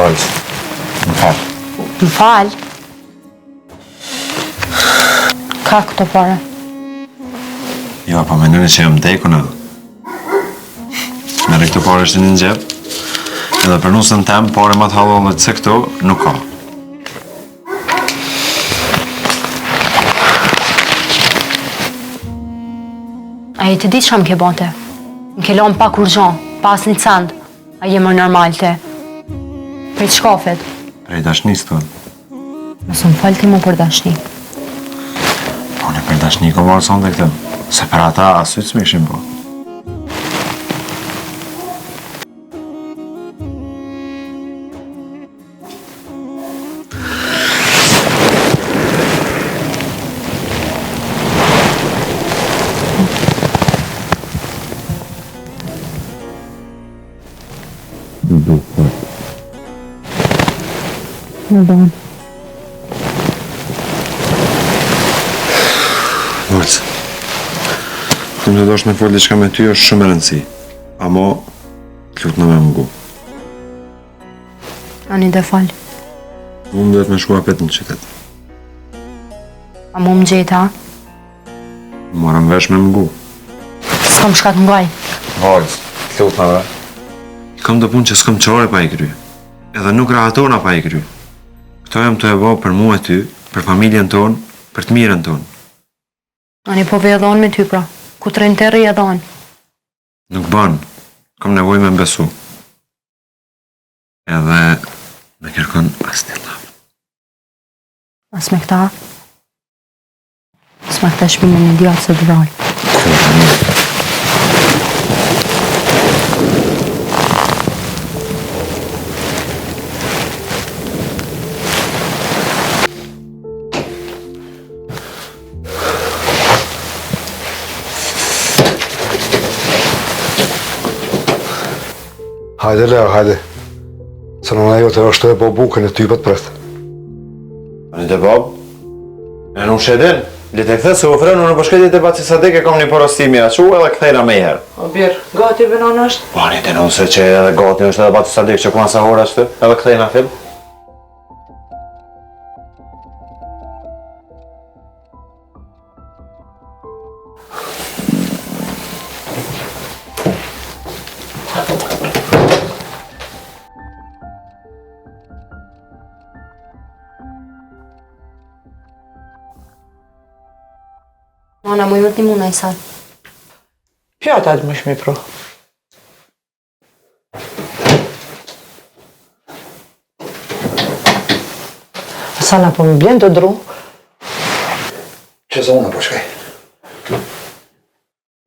Falës. Më falë. Më falë? Ka këto pare? Jo, pa mendoni që jam dekun edhe. Mere këto pare është një në gjep, edhe për nusën tem, pare ma të hallohet se këto nuk ka. A i të ditë që më ke bante? Më ke lonë pak urgjon, pas një cand. A je më normalte. Prej të shkafet. Prej dashnis të. Nësë më falë ti më për dashni. Unë për dashni ko marë sonde këtë. Se për ata asytë s'mishim po. Në donë. Marcë, këmë të dosh me folë diçka me ty është shumë e rëndësi. Amo, lutë në me mëngu. Ani dhe falë. Unë duhet me shku apet në qytet. A mu më gjeta? Moram vesh me mëngu. S'kom shkat ngaj. Valës, lutë në ve. Kam të punë që s'kom qore pa i kry. Edhe nuk rahatona pa i kry. Këto jam të e bo për mu e ty, për familjen tonë, për të mirën tonë. Ani po ve edhon me ty pra. Ku të rinë të rri edhon. Nuk banë, kam nevoj me mbesu. Edhe me kërkon as të lavë. As me këta? As me këta shpinë një djatë se të vraj. Hajde, Lea, hajde. Se nëna jote është e bo bukën e typët prest. Ani të bab? E nuk shedin? Lite këthe se ofrenë në përshketit e baci sadek e kom një porostimi a qu edhe këthejna me jherë. O birë, gati bënon është? Ani të nëse që edhe gati është edhe baci sadek që kuma sa hora është edhe këthejna fil. Nona, mu jurë një muna i sa. Pjata të mësh mi pro. Sana po më bjen të dru. Që zonë po shkaj?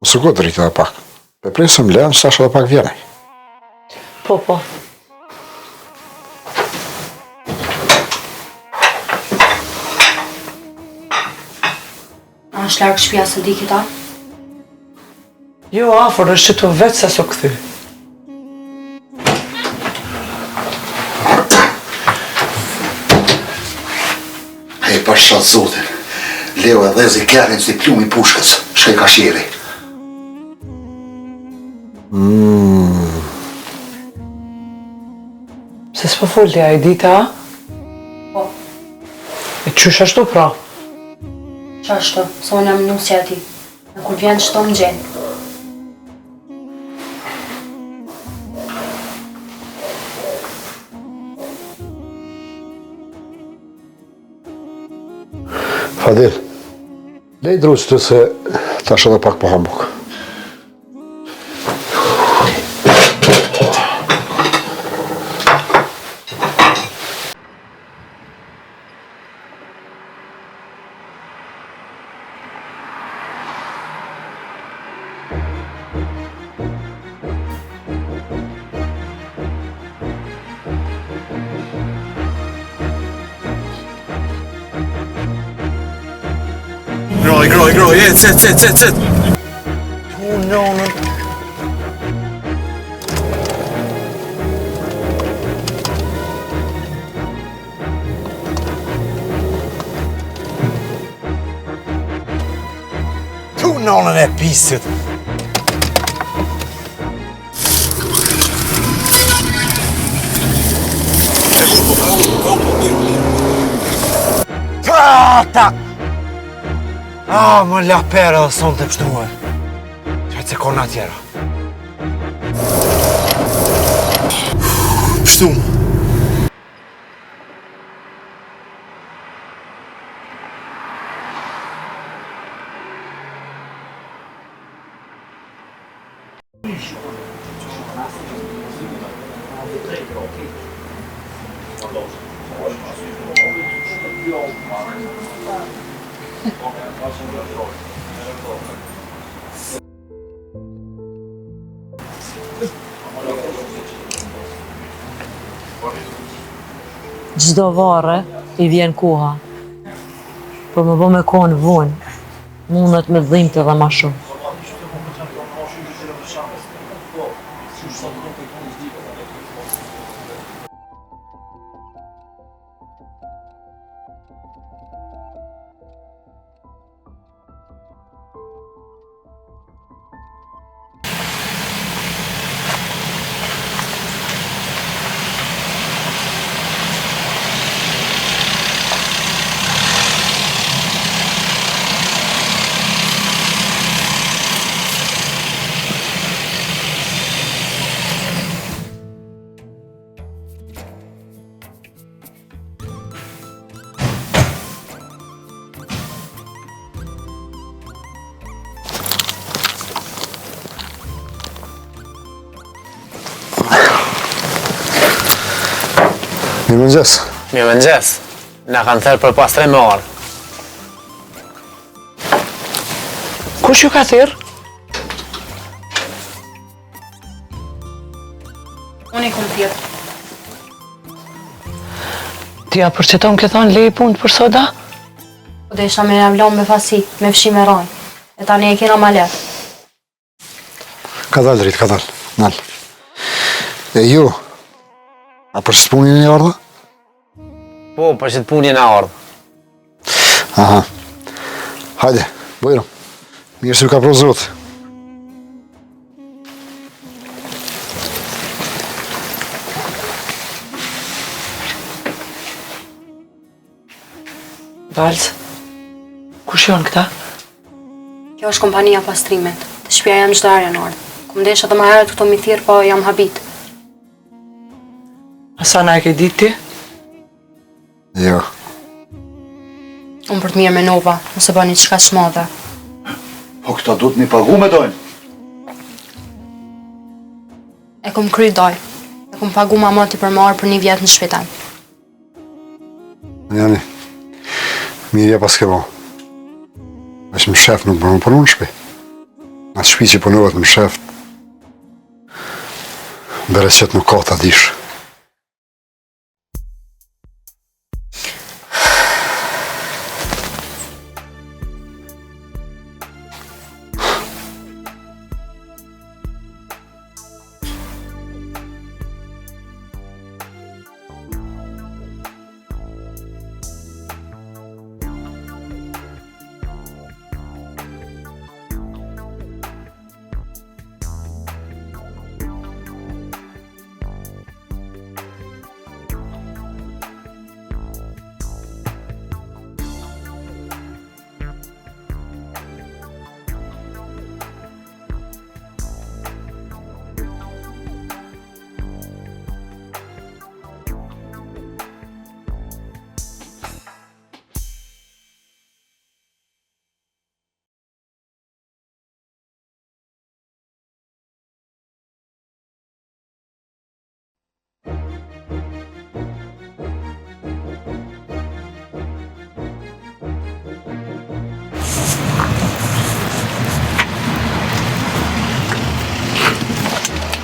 Së ku të rritë dhe pak. Pe presëm Lea, sa shë dhe pak vjenaj. Po. A është larkë shpia së di kita? Jo, afor është që të vetë sa so këthy. Hej, për shatë zotin. Leo e dhezi kërën si plumi pushkës. Shkaj ka shiri. Se s'po folti a e dita, a? Po. E qysh ashtu pra? Qashtu, se unë jam nusja ati. Në kur vjen shto më gjenë. Fadil, lej druqë të se tash edhe pak po hambuk. Groj, cet. Nonën. Tu nonën e pisit. Më la pera dhe sonë të pështuar. Qajtë se kona tjera. Pështum. Gjdo vare i vjen koha. Për më bë me kohën vonë, mundet me dhimbte edhe ma shumë. Mirëmëngjes. Mirëmëngjes. Na kanë thënë për pas 3 orë. Kush ju ka thirr? Unë i kom thirr. Ti ja përqeton ke thonë lej punë për soda? Po desha me javlon me fasi, me fshi me rajnë. E tani e kena ma letë. Ka dalë, Rit, ka dalë. Nal. E ju, a për s'punin e ardha? Po, për që të punje në ardhë. Aha. Hajde, bojrëm. Mirë se ju ka pro zotë. Valc, kush janë këta? Kjo është kompania pastrimet. Të shtëpia jam çdo herë në ardhë. Kum desha të më herët këto mi thirr, po jam habit. Asa na e ke ditë ti? Jo. Unë për të mirë menova, nëse bëni qka s'madhe. Po këta duhet mi pagu me dojnë. E kom kry doj. E kom pagu mamati për marë për 1 vjet në shpital. Jani, mirja pas ke bo. Vesh më shef nuk bërë më punu në shpi. Mas shpi që punohet më shef, bereqet nuk ka ta dish.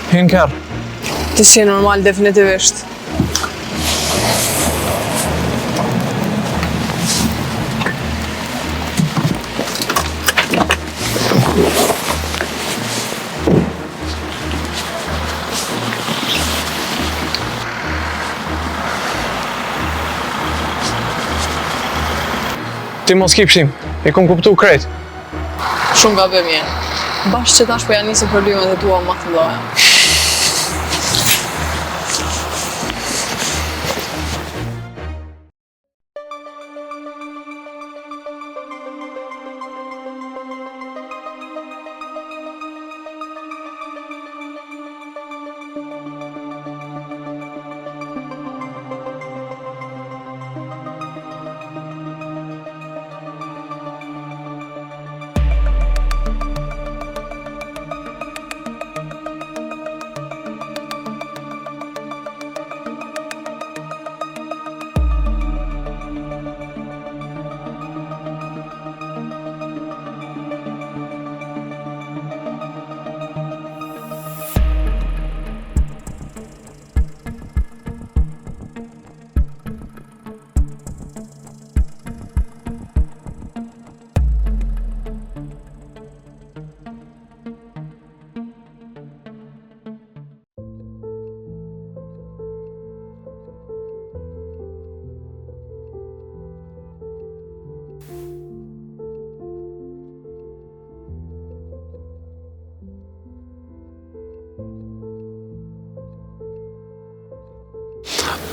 Hynë kërë. Ti si normal definitivisht. Ti mos kipshim, i kom kuptu krejt. Shumë gabim je. Bashkë që tash po janë nisë problemet e tua më të mëdha.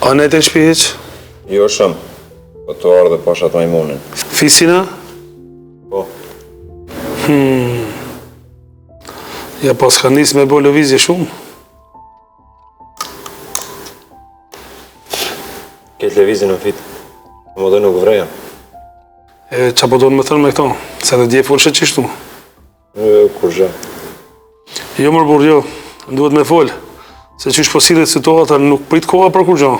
A ne të shpi heq? Jo shumë, po të ardhe pashat majmunin. Fisina? Po. Ja pas ka nis me bo lëvizje shumë. Këtë levizin në fit, më dhe nuk vreja. E qa po do në me thënë me këto? Se dhe dje folë qishtu? Kur zhe. Jo mërë burë, jo. Duhet me folë. Se qysh po sillet situata nuk prit koha për kur gjo.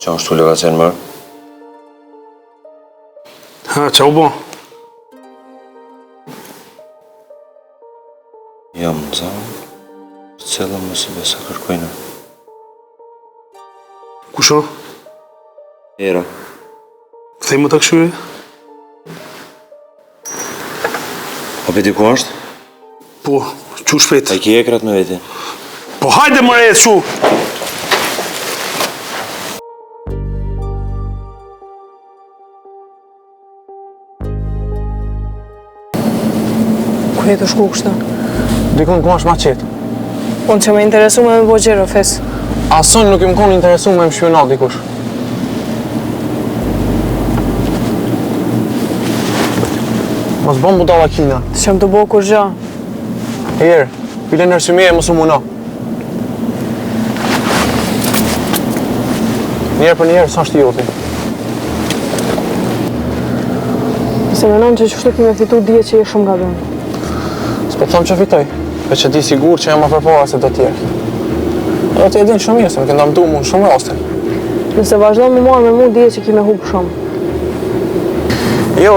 Qa është tu leva qenë mërë? Ha, qa u bo? Jam në zanë, cëllë më si besa kërkojnë. Kusho? Era. Këthej më të këshyri? A peti ku është? Po, qu shpejt. A i ki ekrat me veti? Po hajde më rejtë shu! Ku jetë shku kështu? Dikon ku është ma qetë. Unë që me interesu me bo gjero, fes. Asonj nuk im konë interesu me më shpionat dikush. Mos bom budala kina. Të që më të bo kur gja. Herë, pile nërsyme e mos u muna. Njerë për njerë, sa është joti. Se menon që qështu ki me fitu dje që je shumë gabim. S'po të thamë që fitoj, pe që di sigur që jam a përpara se do tjerë. Edhe të jedin shumë mirë, se më kënda më du mund shumë raste. Nëse vazhdo më marë me mu dje që ki me hubë shumë. Jo,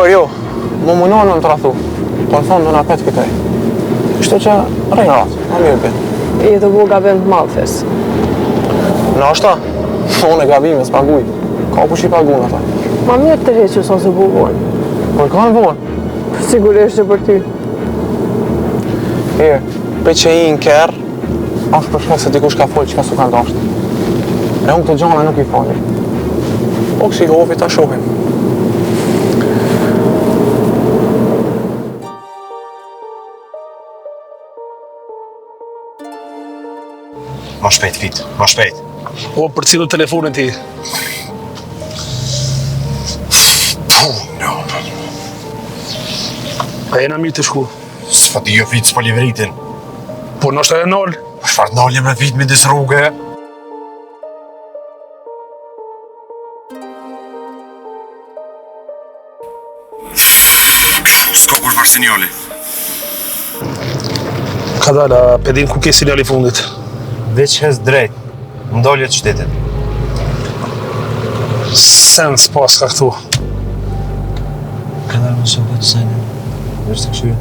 më munohen me më të rathu. Po në fond do na pet këtej. Kështu që rrej ratë, ma mirë bëj. Je të bo gabim të madhë, fes. Në ashta, unë e gabime, s'paguj. Ka kush i pagun ata. Ma mirë të heqë sa se bu vonë. Por ka në vonë. Sigurisht që për ty. Pe që i në kërë, është për shkak se dikush ka folë që ka su ka ndashtë. E unë të gjana nuk i fali. O kësi hofi ta shohim. Ma shpejt, Fit, ma shpejt. O, për cilë telefonin ti. A jena mirë të shku. S'fa ti jo, Fit, s'po liveritin. Po nështë e nolë. Shfar t'nolje me Fit midis rrugë. S'ko kush për sinjali. Ka dala, pedin ku ke sinjali fundit. Veç hez drejt, ndolje të qytetit. Sens pas ka këtu. Ka dalë më shumë të sajnë. Vërës të këshyre.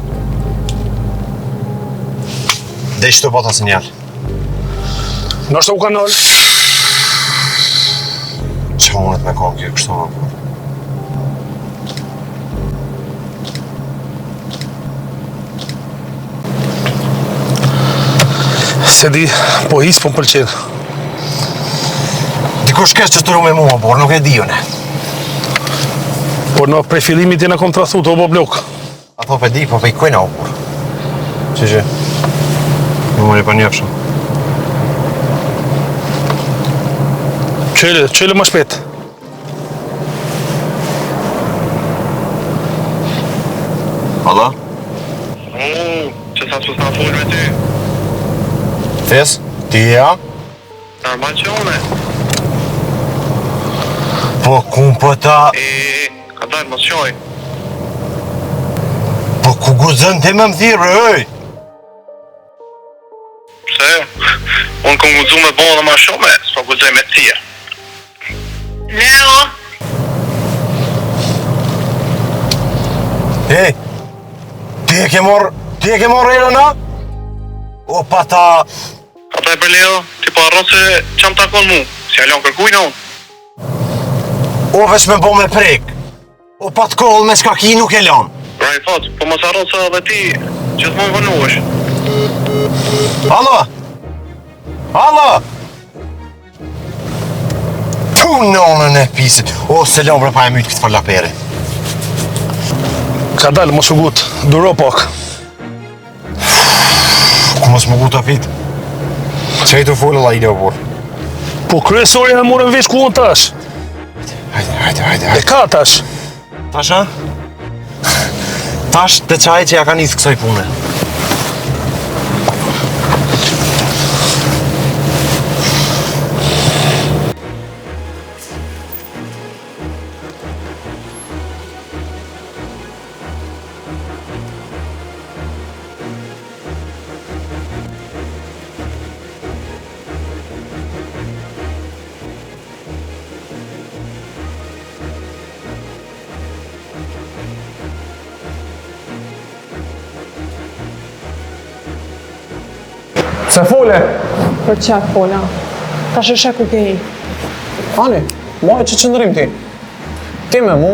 Dhe ishtë të bota sinjal. Nështë u ka nëllë? Që mundet me konë kjo kështu më për? Se di, po hisë po më pëlqenë. Dikush kesh që tëru me mua, por nuk e di une. Por në prej fillimit jena kom të rathu të obo blok. Ato pe di, po pe i kujna u por. Që? Në mëri pa njëfshëm. Qëllë më shpet. Hala? Që sa s'u s'na folë me ty? Fes? Ti ja? Normal që une. Po ku po ta... Ka dalë mos qoj. Po ku guzën ti me më thirë, ëj? Pse? Unë kom guzu me bo dhe ma shumë, s'po guzoj me tjerë. Leo! Ej! Ti e ke morë Elena? O pa ta... Ata e për Leo, ti po arron se qam takon mu, si alon kërkujnë unë. O veç me bo me prek. O pa t'koll me shkaki nuk e lan. Pra i thot, po mos arron se edhe ti që t'mon vënuesh. Alo? Alo? nonën e pisit, o se lombre pa e mytë këtë farlapere. Ka dalë, mos u gut, duro pak. Ku mos më gut apit? Që e të folë la ide o por? Po kryesori e morën vesh ku unë tash. Hajde. E ka tash. Tash, a? Tash të qaj që ja ka njithë kësaj pune. Se fole! Për çak fola. Tash është ku ke i. Ani, mojë që qëndrim ti. Ti me mu,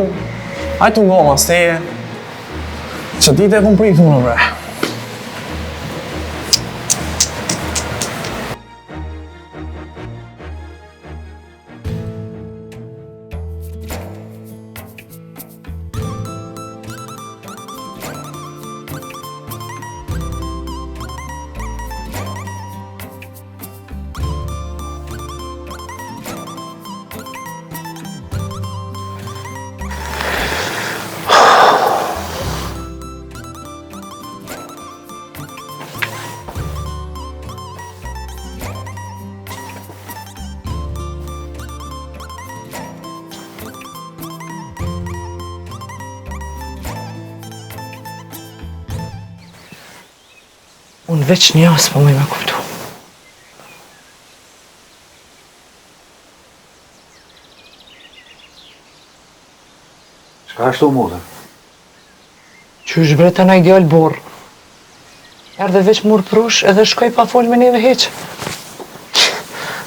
hajtë ngo mas teje. Që ti te kom pritë më bre. Unë veç një asë po me kuptu. Shka është o modë? Që është breta na ideal borë. Erdhe veç murë prush edhe shkoj pa folë me neve heq.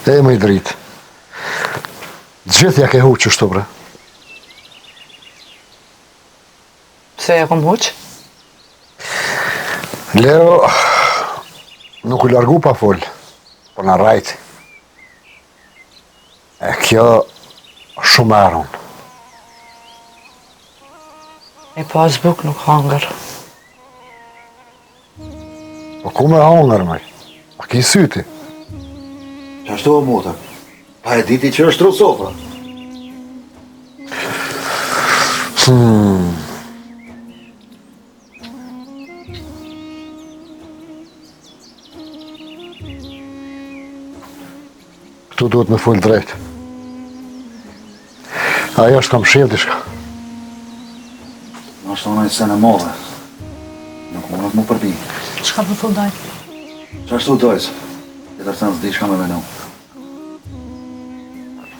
E më i dritë. Gjithja ke huqë që shto bre. Pse ja kom huq? Leo nuk u largu pa folë, po në rajti. E kjo shumë aron. E pas buk nuk hangër. Po ku me hangër, maj? A ki syti? Qashtu o modë? Pa e diti që është rësofra. Këtu duhet me full drejt. Ajo është kam shef dishka. Në është onaj se në modhe. Nuk mundet mu përbi. Çka po thot daj? Qashtu dojës? E tërë thënë zdi shka me menu.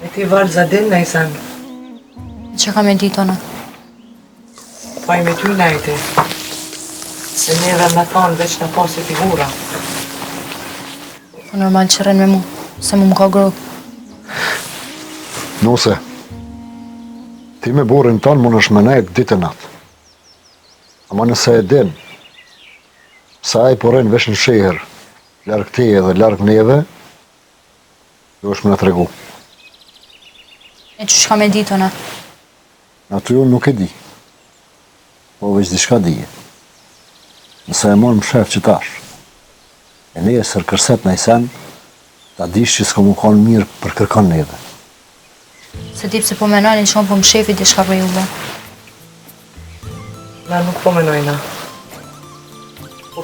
E ti valë zadin në i sen. Që ka me ditë ona? Pa i me ty najti. Se neve me thonë veç në pasi figura. Po normal që rren me mu, se mu më ka grot. Nuse, ti me burin tonë mund është me nejtë ditë e natë. Ama nëse e din, sa i porin vesh në shiher, larg ti edhe larg neve, ju është me në tregu. E që shka me ditë ona? Aty unë nuk e di, po veç diçka dije. Nëse e morë më shef që tash, e ne e sër kërset në i sen, ta dish që s'ko mu konë mirë për kërkon neve. Se ti pse po menojnë që unë po më shefi diçka për juve. Na nuk po menojna.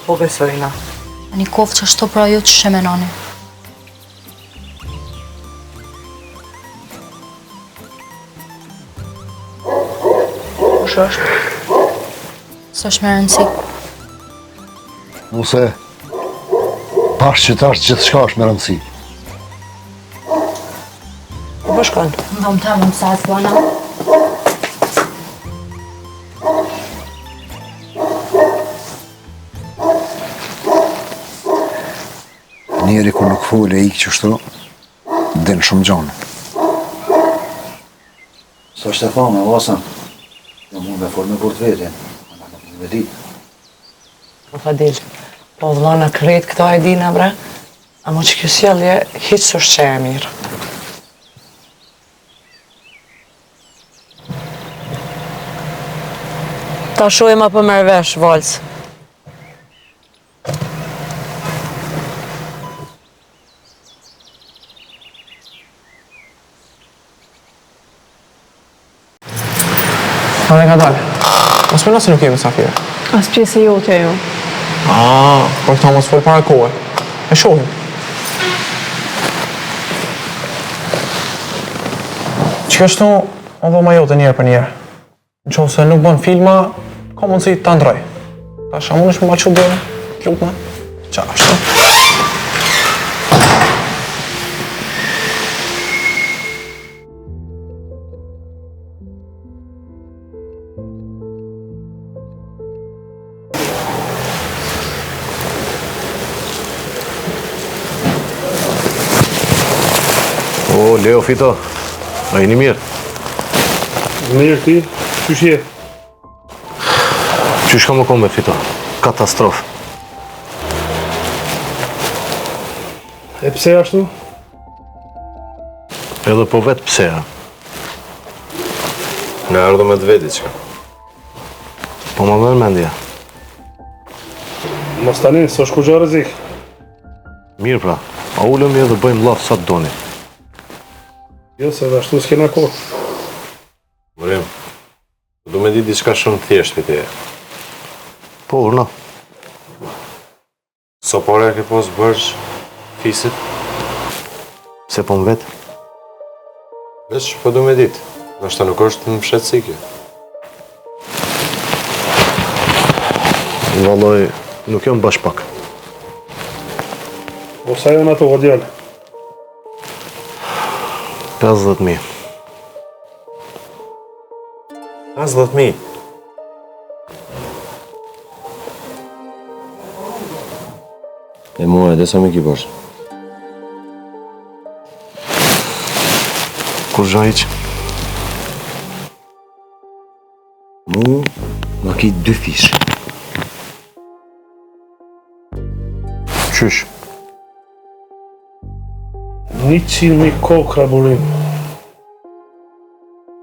Po besojna. A një kofë që shto pra ju që shë menoni. Kush është? Së është me rëndësi. Nuse, pash që tash gjithë shka është me rëndësi. Ku po shkon? Më dhëmë të më mësa e s'pona. Njeri ku nuk fole e ikë qështu, din shumë gjonë. Sa është e thome, Osën? Jo mund me folë me burt vetjen. Ana nuk me ditë. Po Fadil, po vllona krejt këto e dina bre, ama që kjo sjellje hiç s'është që e mirë. Ta shojmë apo merr vesh, valc. Pane ka dalë. Mos mendo se nuk jemi mysafirë. As pjesë e jote ju. Por këta mos fol para kohë. E shohim. Që kështu, më dhoma jote njerë për njerë. Në qovë se nuk bën filma, ka mundësi të ndroj. Ta shë mund është më që bërë, lukme. Qa ashtu. O, Leo Fito, a jeni mirë? Mirë ti, qysh je? Qysh ka më kombe, Fito? Katastrofë. E pse ashtu? Edhe po vetë pse, a? Nga ardhë me të veti qka. Po më mërë mendja. Mos tani, s'është kur gjë rrezik. Mirë pra, a ullëm edhe bëjmë lafë sa të doni. Jo, se dhe ashtu s'kena kohë. Mërim, du me di diçka shumë thjesht për teje. Po, urna. So pare ke pos bërgj fisit? Se po më vetë? Veç, po du me dit. Nështë nuk është në fshetësi kjo. Valloj, nuk jam bash pak. Po sa janë ato vërdjallë? 50.000. 50.000? E mua edhe sa me ki bërsh? Kur zha iq? Mu, ma ki 2 fish. Qysh? 100.000 kokra, burim.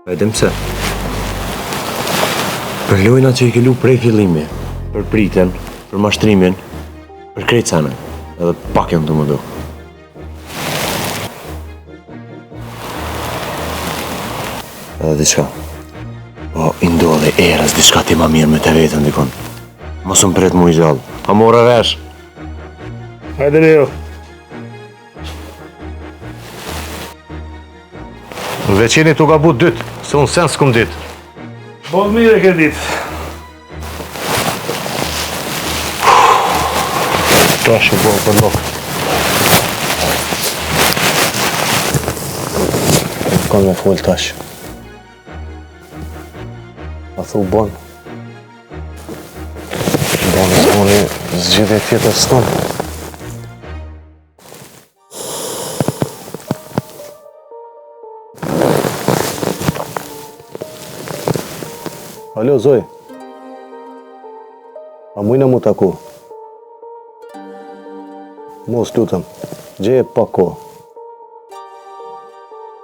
Vedem pse. Për lojna që i ke lu prej fillimi, për pritjen, për mashtrimin, për krejt sana, edhe pak jam të më do. Edhe diçka. Po, i ndodhe erës diçka ti ma mirë me të vetën dikon. Mos më pret mu i gjallë. A mora vesh. Hajde Leo. Veqeni tu ka bu dytë, se unë sen s'kum ditë. Bon mirë e ke ditë. Tash e bërë për lokë. Kam me full tash. A thu bon. Bon e zboni zgjidhe tjetër s'tonë. Alo, Zoj. A mujna mu taku? Mos lutëm, gjeje pak kohë.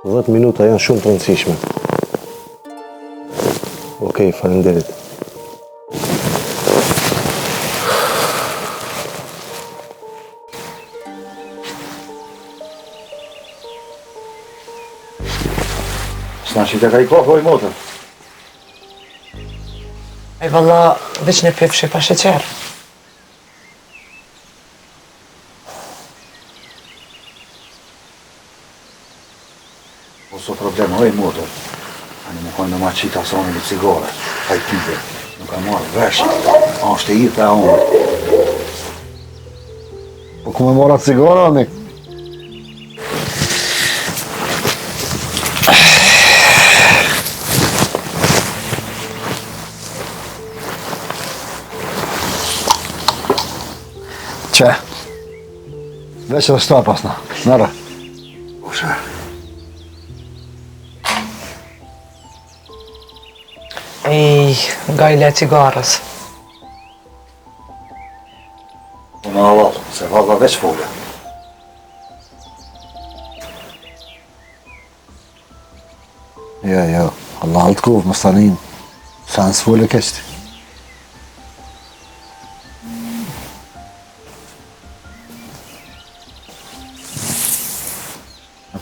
10 minuta janë shumë të rëndësishme. Okej, faleminderit. S'na që të ka i kohë, oj motër. E valla, veç në pifshi pa sheqer. Oso problem, oj motër. Ani më konë në ma qita soni në cigare. Haj type, nuk ka marrë vesh. A është e i të unë. Po ku me mora cigara, amik? Qe? Veç dhe sta pasna, nërë. Ushe. Ej, nga i le cigarës. Po më avalë, se valla veç folë. Ja, Allah altë kuvë, më stanin. Sa në s'folë e keshti.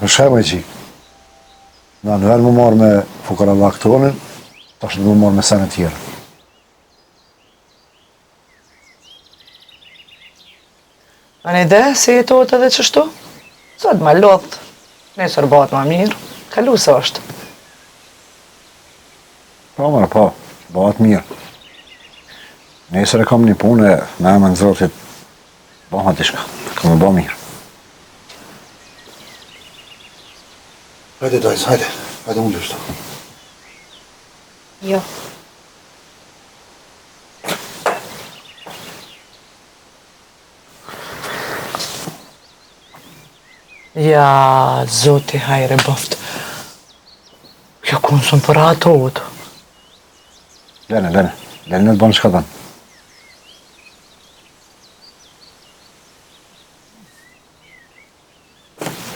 Në shema i qikë. Na në vend më marrë me fukarallak tonin, tash në du marrë me sene tjera. A një ide si jetohet edhe qështu? Sot ma lodhët, nesër bëhet ma mirë, kalu së është. Pa, mërë, pa, bëhet mirë. Nesër e kam një punë e me emën Zotit, bëhet ishka, kam e bëhet mirë. Hajde, Dajs, hajde unë lështu. Jo. Ja, Zoti hajre boft. Kjo kunë sënë për atot. Lene në të banë shka tanë.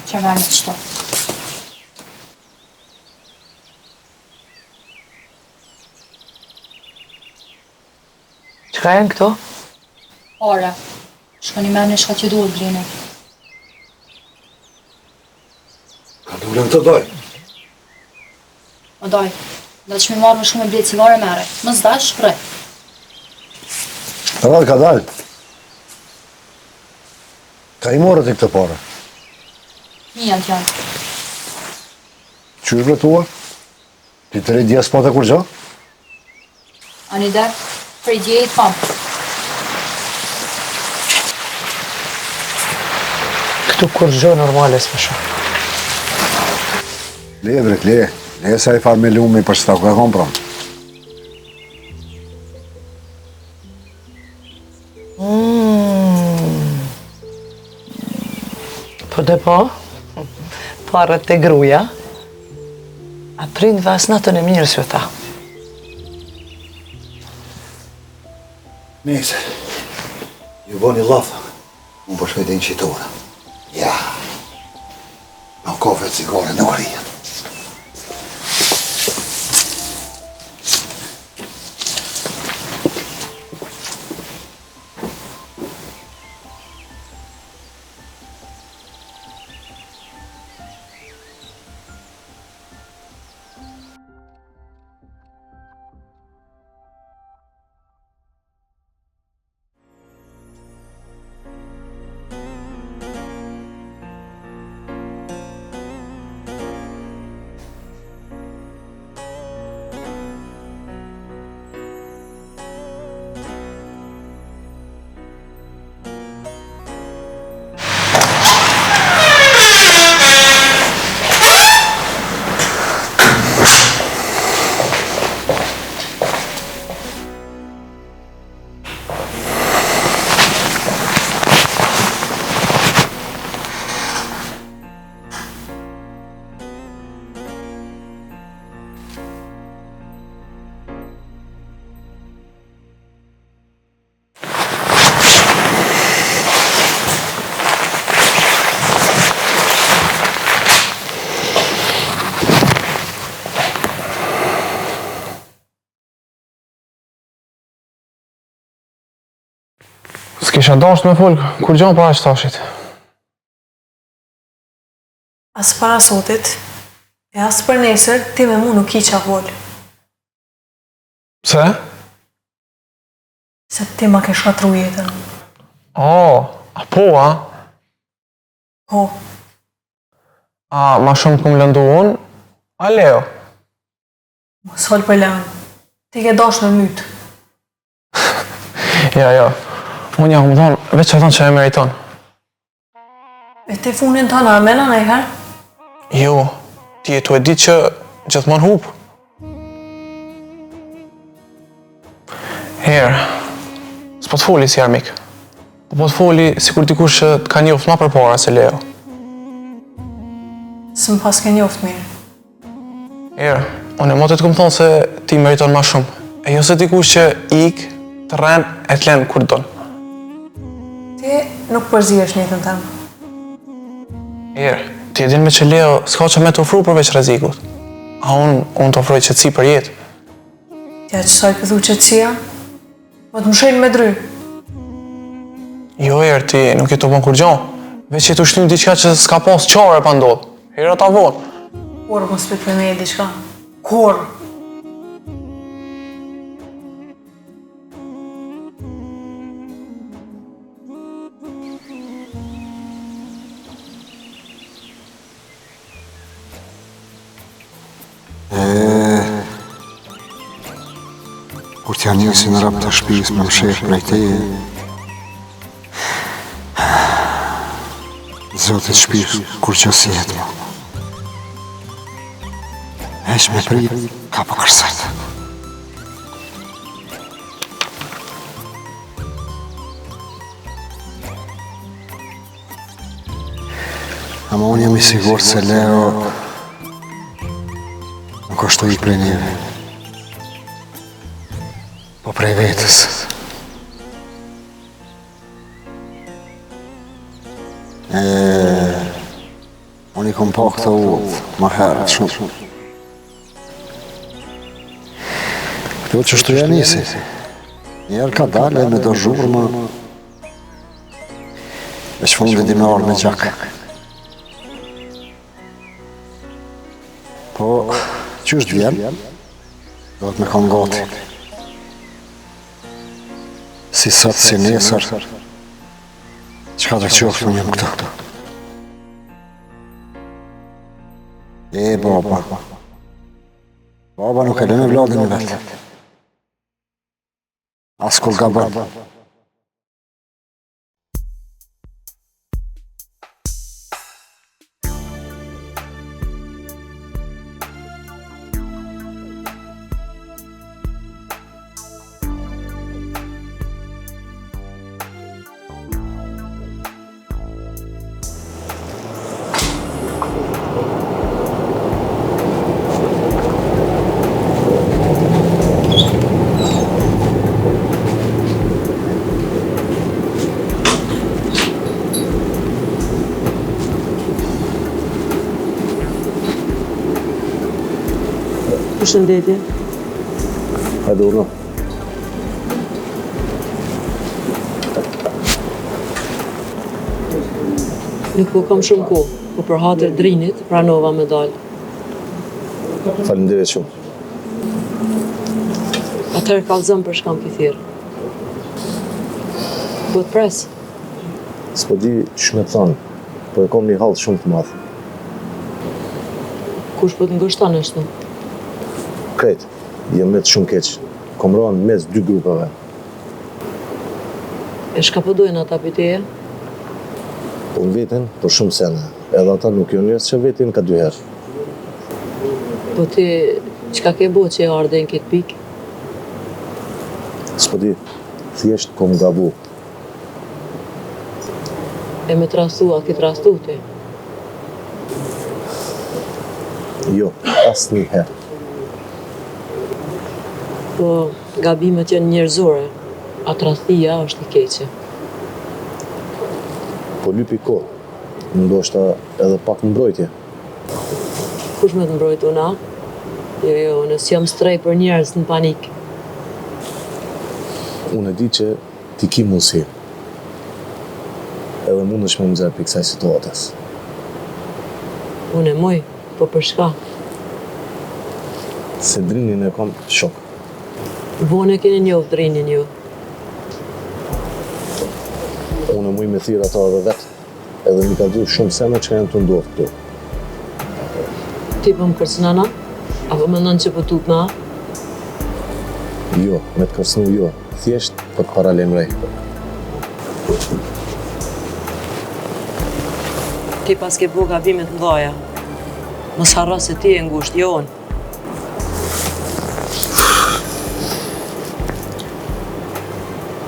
Që vajnë qëto. Qëka jenë këto? Ore, shko një mene shka që duhet blini. Ka dullem të doj. O doj, da që mi marrë më shku me bletë cigare mere. Më zdash, shprej. Ka dalë. Ka i morët i këtë pare. Një janë t'janë. Qyrë tua? Ti të rejtë djesë pate kur gjo? A një der, prej djejt pamë. Këtu kur gjo normale s'me shumë. Le, drek, le. Le se a i farë me lumi për që ta ku e kom pranë. Po dhe po, parët të gruja, a prind vas natën e mirë s'ju tha. Nese, ju bo një lafë, unë përshkajte një qitore. Ja, në kofe cigare në orijen. S'kisha dasht me folë kur gjanë për aqë tashit. As para sotit, e as për nesër, ti me mu nuk i qa volë. Pse? Se ti ma ke shkatru jetën. A po, a? Po, A ma shumë këmë lëndu unë? A Leo? mos fol për Leon. Ti ke dash me mytë. Ja. Unë ja më thonë, veç që thonë që e meriton. E ti funin të në amena në i herë? Jo, ti e tu e ditë që gjithmonë hupë. Herë, s'po të foli si armik. Po të foli si kur dikush që të ka njoft ma për para se Leo. Së më pas ke njoft mirë. Herë, unë e motet këmë thonë se ti meriton ma shumë. E jo se dikush që ikë, të rrenë, e të lenë kur donë. Ti nuk përzihesh njëtën temë. Herë, ti e din me që Leo s'ka që me të ofru përveç rrezikut. A unë të ofroj qëtësi për jetë. Tja që saj këthu qëtësia, më të më shenjë me dry. Jo, Herë, ti nuk e të bon kur gjo. Veç që të shtim diqka që s'ka pas qare pa ndodhë. Hera ta vonë. Kur mos prit me me diçka. Kur? Kur t'ja njësi në rap të shpis me mshef prej teje, Zotit shpis, kur që si jetë mo. Eq me prit, ka për kërsat. Ama unë jam i sigur se Leo nuk është i prej neve. Po prej vetës. Unë i kom pa këta ullët, ma herët shumë. Këto që shtu janë nisi. Njerë ka dale me do zhurma. Veç fundi di me orë me gjak. Po, që është vjen, do të me kam gati. Si sot, si nesër, qka të qoftë unë jam këto. Baba. Baba nuk e lënë vladin e vetë. As kol gaban. Përshëndetje. Hajde urna. Nuk po kam shumë kohë, po për hatër drinit pranova me dalë. Faleminderit shumë. Atëherë kallëzëm për shkam këthirë. Po të pres. S'po di që me thonë, po e kom një hallë shumë të madhë. Kush po të ngështon ashtu? Krejt, jem me të shumë keqë. Kom ronë mes dy grupeve. E shka po dojnë ata për teje? Po në vetin, po shumë sene. Edhe ata nuk jo njës që vetin ka dy herë. Po ti, qka ke bo që e ardhe në këtë pikë? S'po di, thjesht kom gabu. E me të rastu, a këtë rastu ti? Jo, as një herë. Po, gabimet janë njerëzore, a të rastia është i keqe. Po lypi ko, ndoshta edhe pak mbrojtje. Kush me të mbrojt una? Jo, nësë jam strej për njerëz në panik. Unë e di që ti ki mundësi. Edhe mund është me më zërë për kësaj situatës. Unë e moj, po për shka? Se drinin e kom shok. Vone keni njohë drinin ju. Unë e muj me thirë ato edhe vetë, edhe mi ka du shumë sene që janë të ndodhë këtu. Ti po më kërcënana? Apo më nënë që po tut na? Jo, me të kërcënu jo, thjesht për të paralemrej. Ti pas ke bo gabimet mdhaja. Mos harro se ti e ngusht, jo unë.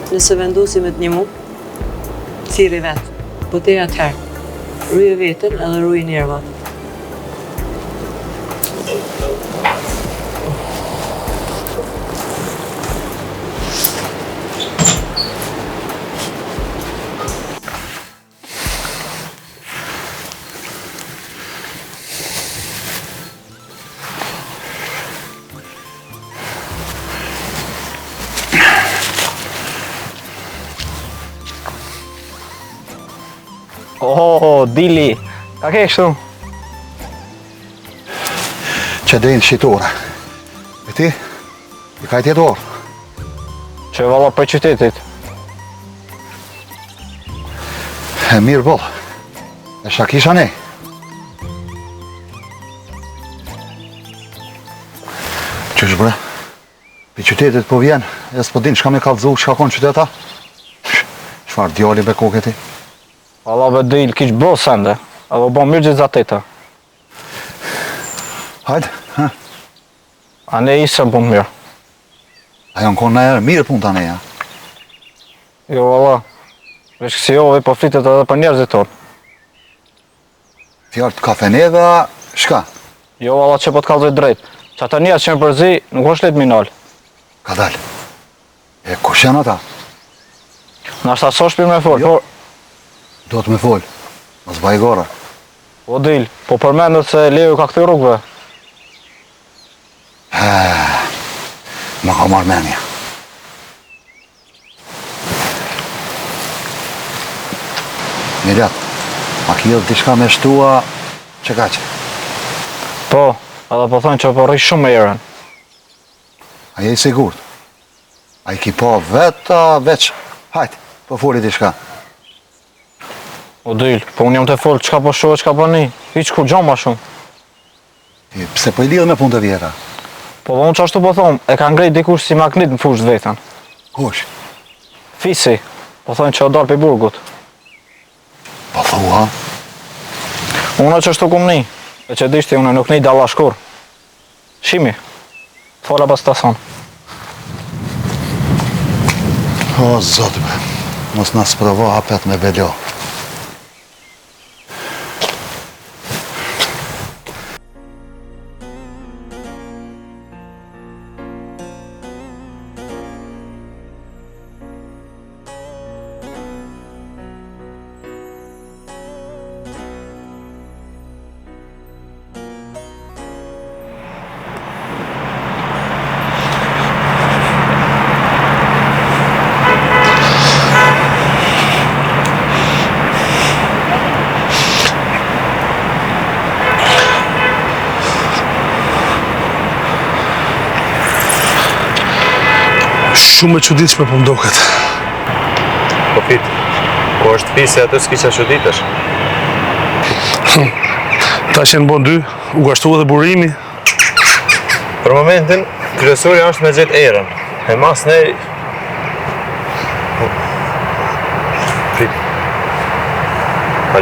Nëse vendosi me të një mu, thiri vetë, po te atëherë. Ruje vetën edhe ruje njerëvat. Oh, Dili, ka ke kështu? që dejnë shqitore. E ti? I ka i tjetë orë? Që valla për qytetit. E mirë bollë. E shka kisha ne? Qysh bre? Pi qytetit po vjen, e s'po din shka me kallëzu, shka konë qyteta? Shfar djali be koke ti? Valla be dil kish bo sende, edhe bo mirë gjithë zateta. Hajde, ha? A ne isë punë mirë. A janë konë në erë, mirë punë ta ne, ja? Jo valla, veç kësi jove po flitet edhe për njerëzit tonë. Fjallë të kafeneve, shka? Jo valla që po të kallëzoj drejt. Që ata njerëz që më përzi, nuk është letë minal. Ka dalë. E kush janë ata? Nashta so shpirë me folë, por... Do të me folë, mos baj gora. Po dil, po përmendet se Leo ka këtij rrugëve. Ma ka marrë menja. Mirat, ma kjellë diçka me shtua, që ka që? Po, edhe po thonë që po rrish shumë me jeren. A je i sigurt? A i ki po veç? Hajt, po foli diçka. O dil, po unë jam të folë qka po shohë, qka po ni. Hiq kur gjo ma shumë. Pse po i lidhë me punë të vjeta? Po unë që ashtu po thonë, e ka ngrejt dikush si magnit në fushë të vetën. Kush? Fisi, po thonë që o darë për burgut. Po thua? Unë që ashtu kum ni, e që dishti unë nuk ni dalla shkur. Shimi, fola pas të thonë. O, zotëve, mos në sprovo hapet me velo. Shumë e çuditshme po mdoket. Po fit, ko është fise atë s'kisha çuditësh. Ta që në bon dy, u gashtu edhe burimi. Për momentin, kryesorja është me gjetë erën. E mas ne... Fit.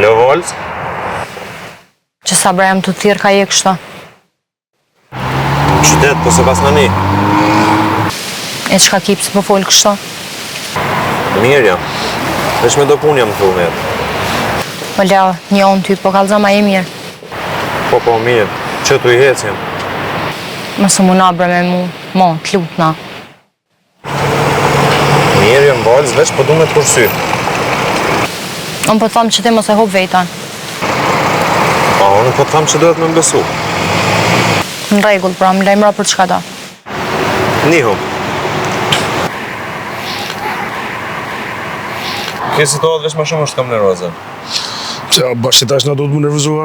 Alo, Volz? Që sa bre jam të tjerë ka je kështu. Qytet, po se pas në një. E qka kip se po folë kështu? Mirë jam. Veç me do punë jam të mirë. Po leo, një onë ty, po kalëza ma e mirë. Po, mirë. Që tu i hecim? Mësë mu nabre me mu, mo, të lutna. Mirë jam Volz, veç po du me të kursy. Unë po të thamë që ti mos e hop vetan. Pa, unë po të thamë që duhet me mbesu. Në regull, pra, më lejmëra për çka da. Nihum. Kjo situatë veç ma shumë është kam nervoze. Qa, bashkë tash na do të më nervozua,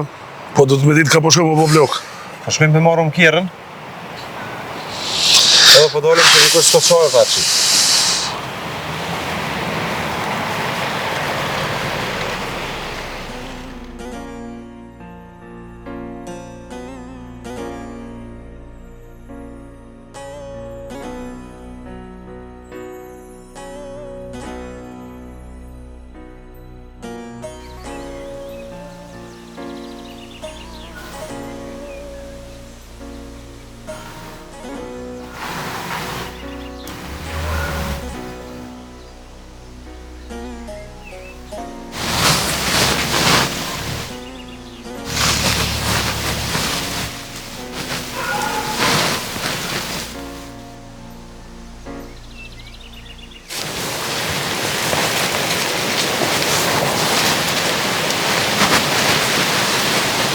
po do të me ditë ka po shkojmë po blok. Po shkojmë për marrëm kjerën. Edhe po dolim që dikush s'to çojë façi.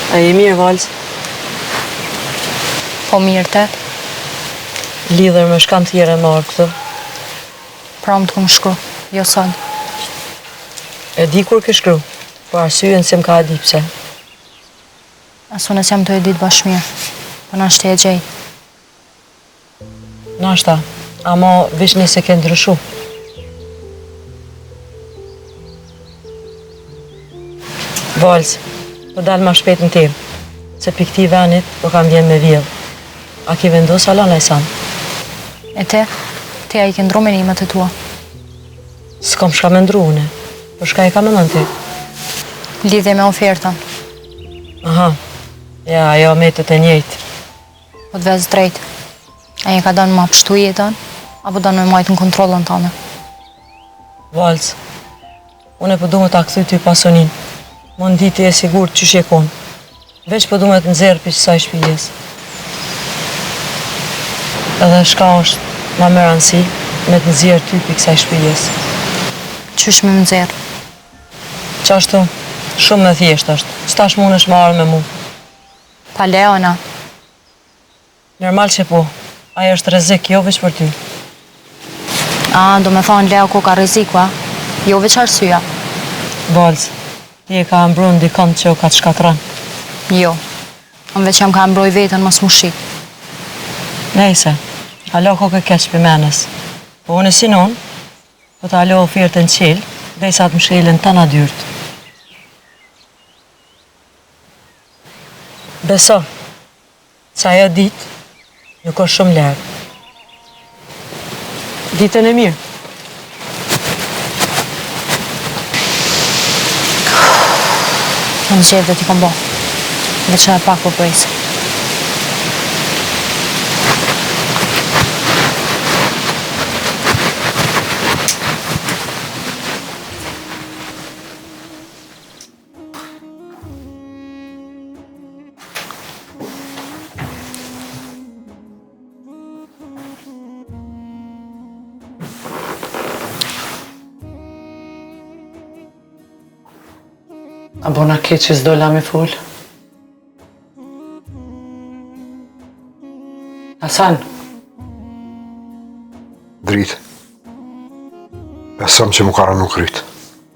A je mirë, Valz? Po mirë te, Lidher me shkan tjere marë këtë. pra më të këmë shkru, jo sot. E di kur ke shkru, po arsyen se më ka di pse. As unë jam të e ditë bashkë mirë. Po në është e gjej. Nashta, ama veç nëse ke ndryshu. Valës, po dalë ma shpet në tim, se për këti venit po kam vjen me vjellë. A ki vendos ala në Esan? E te? Te a i ke ndru menimet e tua? S'kam shka me ndru une, po shka i ka me nënë ti? Lidhje me ofertën. Aha, ja, ajo metët e njëjtë. Po të vezë drejt. A i ka dënë ma pështu jetën, apo dënë me majtë në kontrolën tëne? Valës, une po du me ta këthy ty pasonin. Më në diti e sigur që shjekon. Veç po du me të nëzirë për qësaj shpijes. Edhe shka është ma më rëndësi me të nëzirë ty për kësaj shpijes. Qysh me më nëzirë? Qashtu, shumë me thjesht është. S'tash mund është marrë me mu. Pa Leona. Normal që po. Aja është rrezik, jo veç për ty. A, do me thonë Leo ko ka rreziku, a? Jo veç arsyeja. Valës, ti e ka mbru në dikant që o ka të shkatran. Jo. Unë veç jam ka mbroj vetën mos mu shqit. Nejse, alo ko ke keq për menës. Po unë e sinon, po të alo ofirë në qilë, dhe i sa të më shkelin të na dyrt. Beso, sa ajo ditë, nuk është shumë lërë. Ditën e mirë. Në gjithë dhe ti kom bo. Veç edhe pak po prejse. A bona ke që s'dolla me fol? Hasan, Dritë. Besëm që mu kara nuk rritë.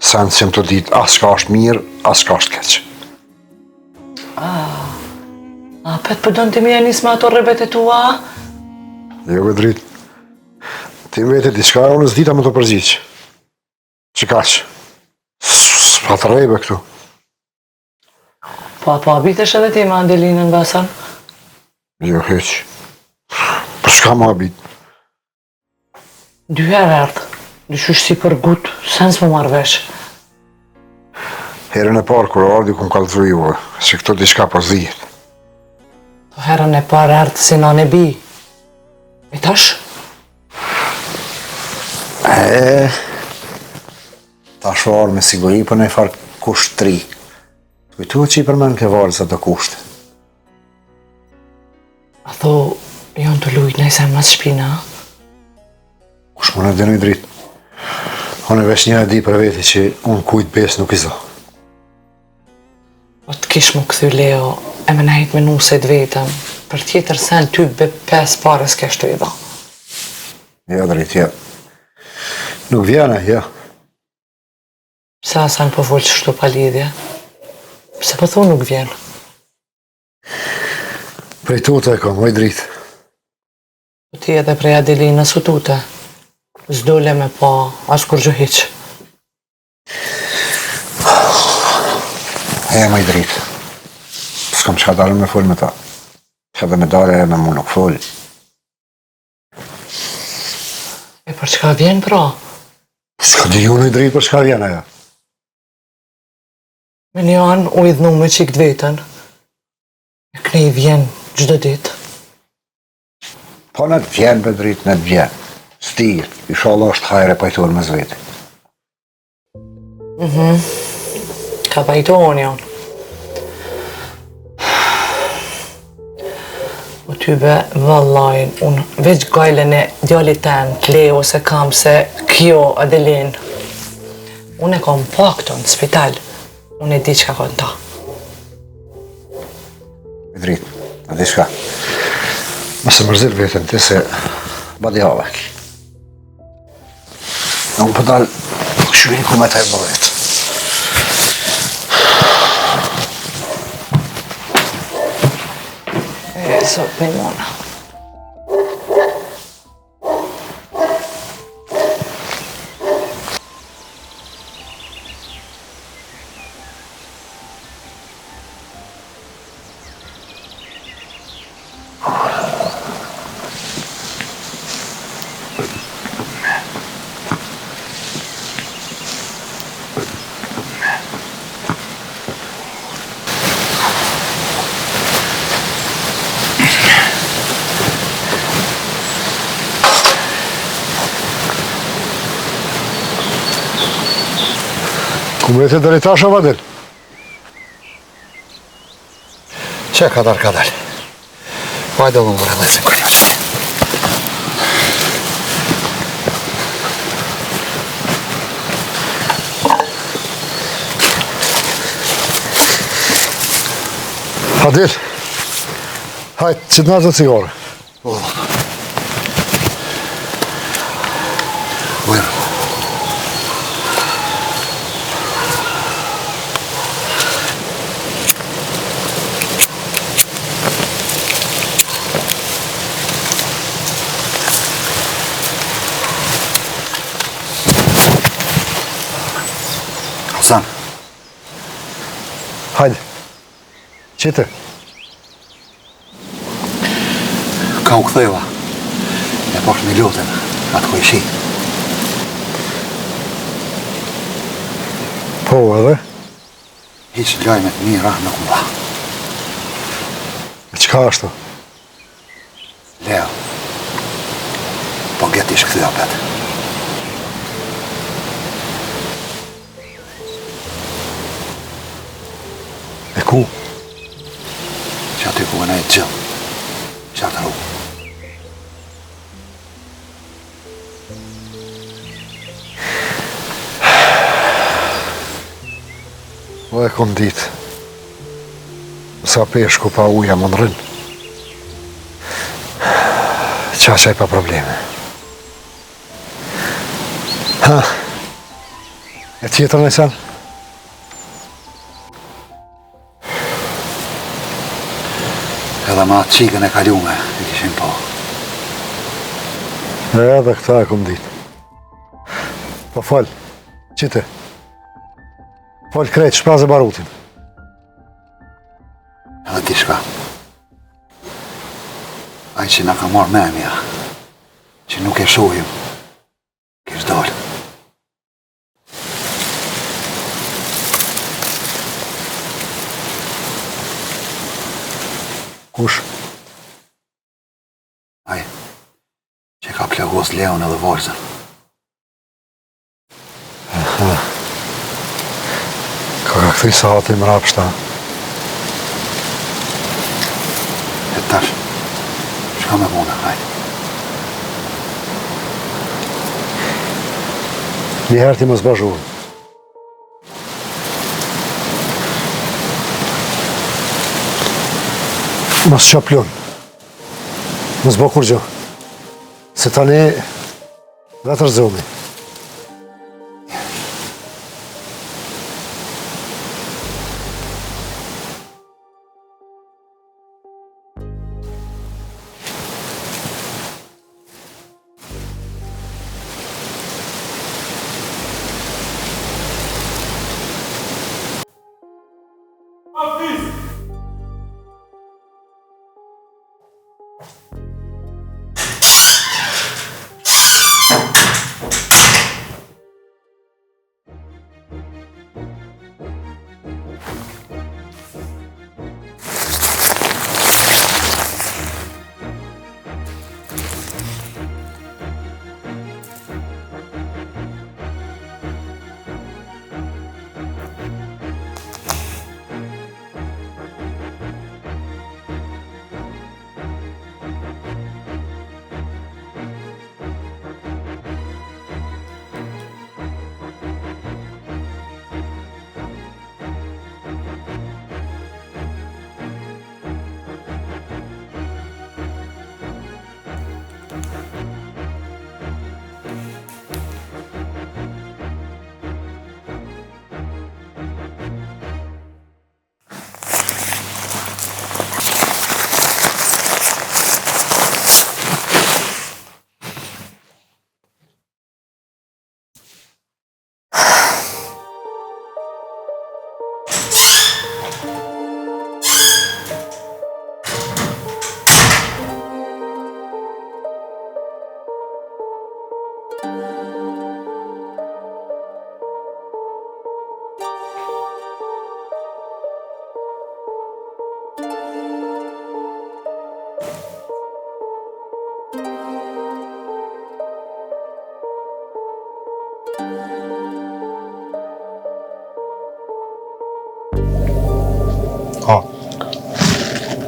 Sen që më të ditë as ka është mirë, as ka është keqë. a pet përdojnë të mija njës me ato rebet e tua? Jo, be dritë. Ti më vete diçka, unë s'dita më të përgjiqë. Që kaqë? S'pa të rejbe këtu. Po abitesh edhe ti me Andelinën Basan? Jo, heq. Për shka ma abit? 2 herë ardhë. Dyshysh si për gut, sen s'më marrë vesh. Herën e parë kur ardi ku më kallëzru juve, se këto diçka pas dhijet. Po herën e parë ardhë si nane bi. E tash? Tash arë me siguri për në i farë kusht 3. Kujtu që i përmen ke varës ato kushte. A tho, janë të lujt nëjse mas shpina? Kush më në denu i dritë. Unë e vesh një e di për veti që unë kujt bes nuk i zo. O të kish më këthy Leo, e me nejt me nuset vetëm, për tjetër sen ty be 5 parës kesh të i dha. Ja, dritë, ja. Nuk vjene, ja. Pse Hasan po folë që shtu pa lidhje? Pse po thonë nuk vjen? Prej tute e kom, oj dritë. Po ti edhe prej Adelinës u tute. S'dole me pa as kur gjë hiq. Maj dritë. S'kam qka dalë me full me ta. Që edhe me dale me mu nuk full. E për çka vjen pra? S'ka di unë i dritë për çka vjen aja. Me një anë u idhnu me qik vetën. E këne i vjen gjdo ditë. Po në të vjen, be dritë, në të vjen. Stirë, inshallah është hajre pajtor me zveti. Ka pajton janë. O ty be, vallajn, unë veç gajlen e djallit tem, Kleo se kam se kjo Adelin. Unë e kam pak të në spital. Unë e di që ka kënë ta. Be dritë, në di shka. Mëse mërzir vetën ti se badi avek. Në unë përdal këshurin ku me taj më vetë. Sot Pejmona. Ku mërete dëri tash, Avadil? Që kadar. Vajdo më mërë lezim kërës. Adil, hajtë, që të nërë të cigare. Bujrë. Hasan. Hajde, qite. Ka u këtheva. E poshtë një lutën, atë ku ishi. Po, edhe? Hiç lajme të mira nuk më dha. E qka ashtu? Leo. Po geti shkëthyja petë. E ku? Që aty ku vëna e gjëllë. Qartë rrugë. O e kom ditë. Sa peshku pa uja më nërën. Qaqaj pa probleme. Ha, e tjetër në sen? Edhe ma atë qikën e kalume, e kishin po. Edhe këta e kom ditë. Po falë, qite. Falë krejtë, shprazë e barutin. Edhe ti shka. Ai që na ka marrë me mja, që nuk e shohim, kish dalë. Kush? Ai, që ka plagos Leon edhe Valzën. Aha. Ka këthy sa atë i mrapshta. E tash, shka me muna, hajde. Njëherë ti më zbazhuën. Mos qaplon. Mos bo kur gjo. Se tani vetër zoni.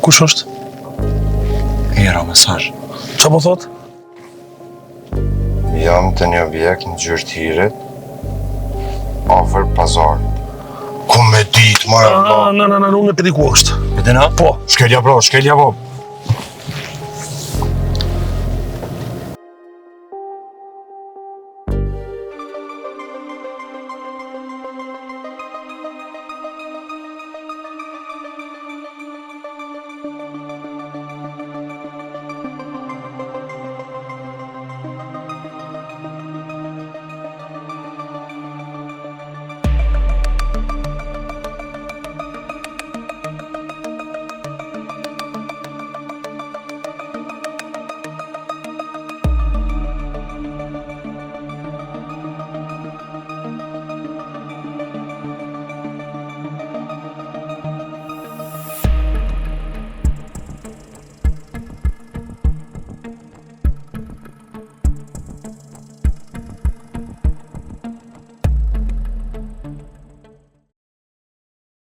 Kush është? Hera, mesazh. Qa po thot? Jam të një objekt në gjyrtiret, afër pazarit. Ku me dit, ma e Allah. Unë e pedi ku është. E dina? Po. Shkelja, bro, shkelja, po.